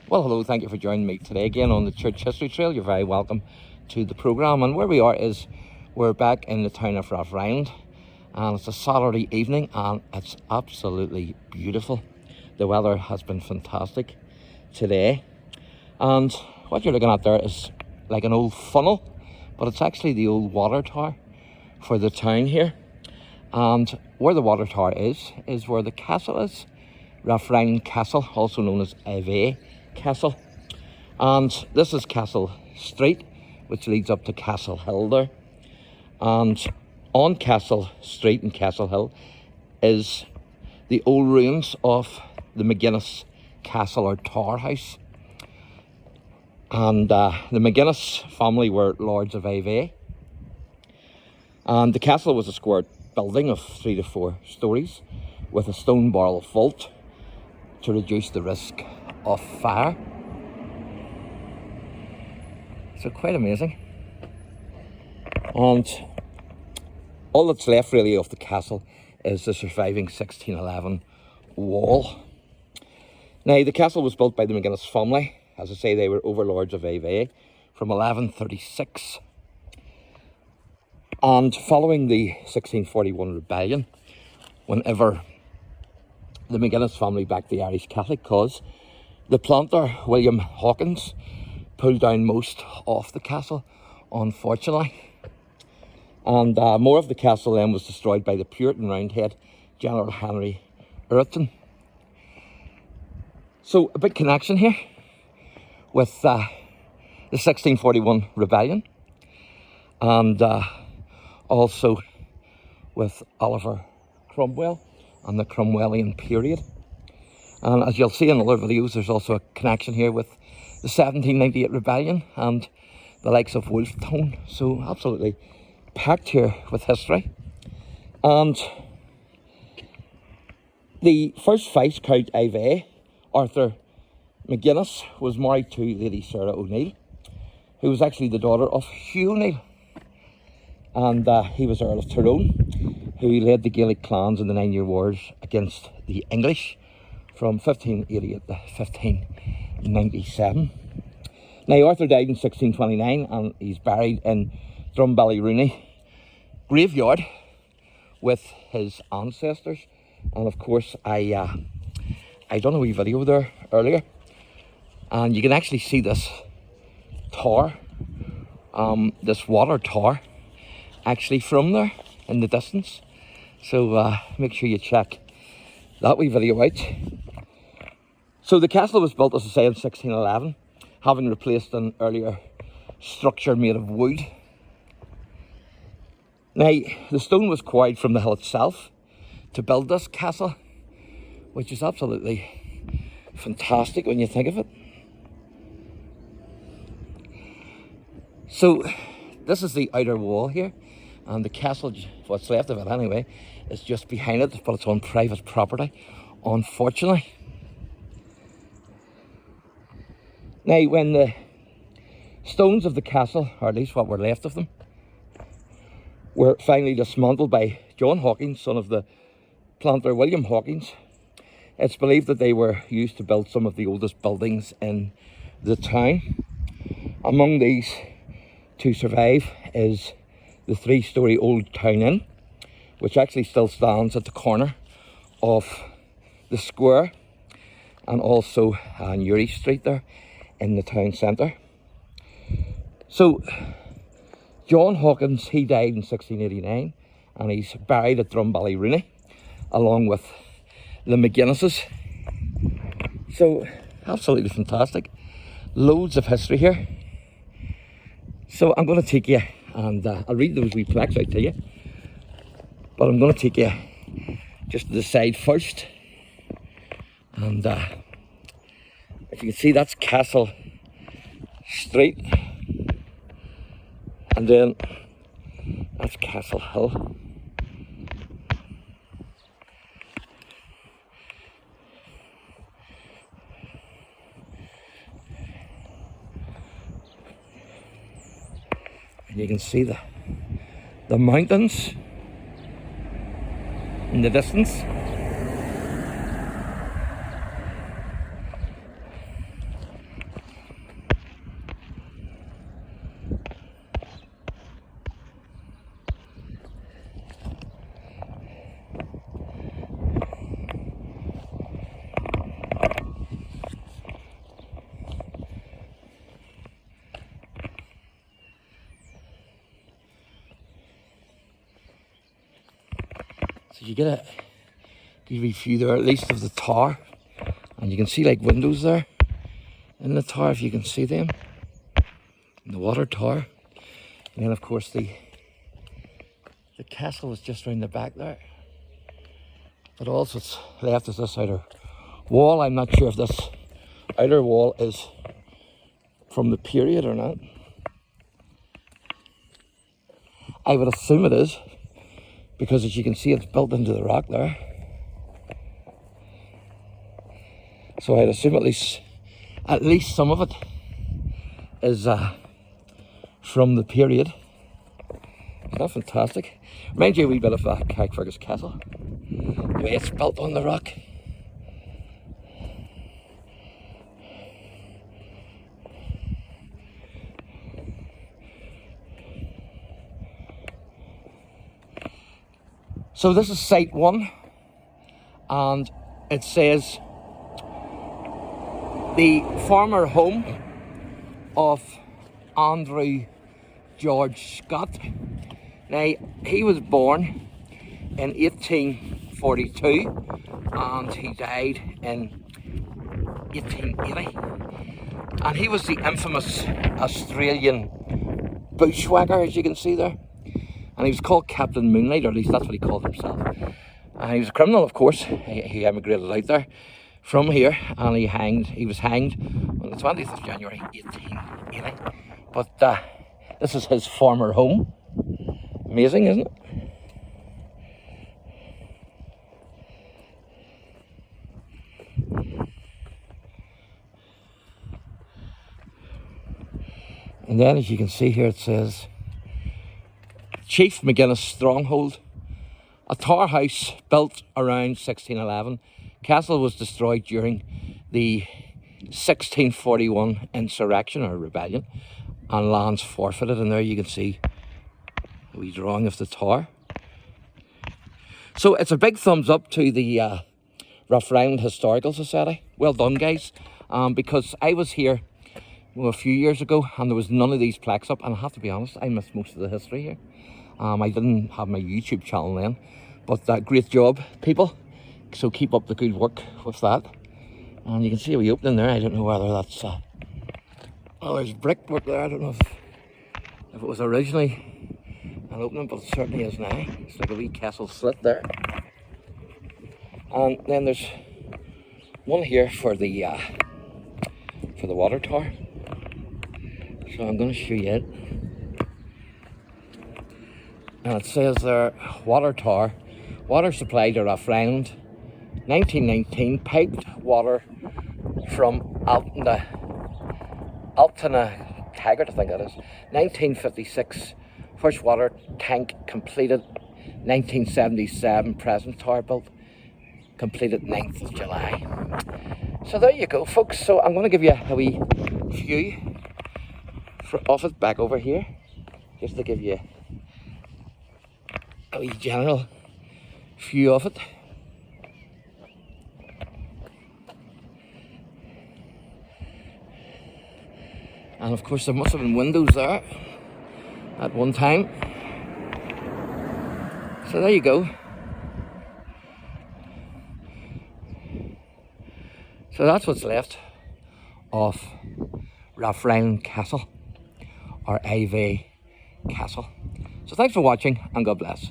Well, hello, thank you for joining me today again on the Church History Trail. You're very welcome to the programme. And where we are is we're back in the town of RATHFRILAND, and it's a Saturday evening and it's absolutely beautiful. The weather has been fantastic today, and what you're looking at there is like an old funnel, but it's actually the old water tower for the town here. And where the water tower is where the castle is, RATHFRILAND Castle, also known as IVEAGH Castle. And this is Castle Street, which leads up to Castle Hill there. And on Castle Street and Castle Hill is the old ruins of the McGuinness Castle or Tower House. And the McGuinness family were lords of IVEAGH. And the castle was a square building of 3 to 4 stories with a stone barrel vault to reduce the risk of fire. So quite amazing. And all that's left really of the castle is the surviving 1611 wall. Now the castle was built by the McGuinness family. As I say, they were overlords of IVEAGH from 1136. And following the 1641 rebellion, whenever the McGuinness family backed the Irish Catholic cause, the planter, William Hawkins, pulled down most of the castle, unfortunately. And more of the castle then was destroyed by the Puritan Roundhead, General Henry Ireton. So a big connection here with the 1641 rebellion, and also with Oliver Cromwell and the Cromwellian period. And as you'll see in other videos, there's also a connection here with the 1798 rebellion and the likes of Wolfe. So absolutely packed here with history. And the first Viscount IVEAGH, Arthur McGuinness, was married to Lady Sarah O'Neill, who was actually the daughter of Hugh O'Neill. And he was Earl of Tyrone, who led the Gaelic clans in the 9 Year Wars against the English from 1588 to 1597. Now Arthur died in 1629 and he's buried in Drumballyrooney graveyard with his ancestors. And of course I done a wee video there earlier, and you can actually see this tower, this water tower, actually from there in the distance. So make sure you check that wee video out. So the castle was built, as I say, in 1611, having replaced an earlier structure made of wood. Now the stone was quarried from the hill itself to build this castle, which is absolutely fantastic when you think of it. So this is the outer wall here, and the castle, what's left of it anyway, is just behind it, but it's on private property, unfortunately. Now when the stones of the castle, or at least what were left of them, were finally dismantled by John Hawkins, son of the planter William Hawkins, it's believed that they were used to build some of the oldest buildings in the town. Among these to survive is the 3-storey Old Town Inn, which actually still stands at the corner of the square, and also on Uri Street there in the town centre. So John Hawkins, he died in 1689 and he's buried at Drumballyrooney along with the McGuinnesses. So absolutely fantastic, loads of history here. So I'm going to take you, and I'll read those wee plaques out to you, but I'm going to take you just to the side first. And if you can see, that's Castle Street, and then that's Castle Hill. And you can see the mountains in the distance. So you get a good view there, at least of the tower, and you can see like windows there in the tower, if you can see them, in the water tower. And then of course the castle is just round the back there. But all that's left is this outer wall. I'm not sure if this outer wall is from the period or not. I would assume it is, because as you can see, it's built into the rock there. So I'd assume at least some of it is from the period. Isn't that fantastic? Reminds you a wee bit of Carrickfergus Castle, the way it's built on the rock. So this is site 1, and it says the former home of Andrew George Scott. Now, he was born in 1842 and he died in 1880. And he was the infamous Australian bushwhacker, as you can see there. And he was called Captain Moonlight, or at least that's what he called himself. And he was a criminal, of course. He emigrated out there from here, and he was hanged on the 20th of January 1880. But this is his former home. Amazing, isn't it? And then, as you can see here, it says Chief McGuinness Stronghold, a tower house built around 1611. Castle was destroyed during the 1641 insurrection or rebellion, and lands forfeited. And there you can see a wee drawing of the tower. So it's a big thumbs up to the RATHFRILAND Historical Society. Well done, guys, because I was here a few years ago and there was none of these plaques up, and I have to be honest, I missed most of the history here. I didn't have my YouTube channel then, but great job, people. So keep up the good work with that. And you can see a wee opening there. I don't know whether that's well, there's brickwork there. I don't know if it was originally an opening, but it certainly is now. It's like a wee castle slit there. And then there's one here for the water tower. So I'm going to show you it. And it says there, water tower, water supply to RATHFRILAND, 1919, piped water from Altona Taggart, I think that is. 1956, first water tank completed. 1977, present tower built, completed 9th of July. So there you go, folks. So I'm going to give you a wee view of it back over here, just to give you a wee general view of it. And of course there must have been windows there at one time. So there you go. So that's what's left of RATHFRILAND Castle, or IVEAGH Castle. So thanks for watching, and God bless.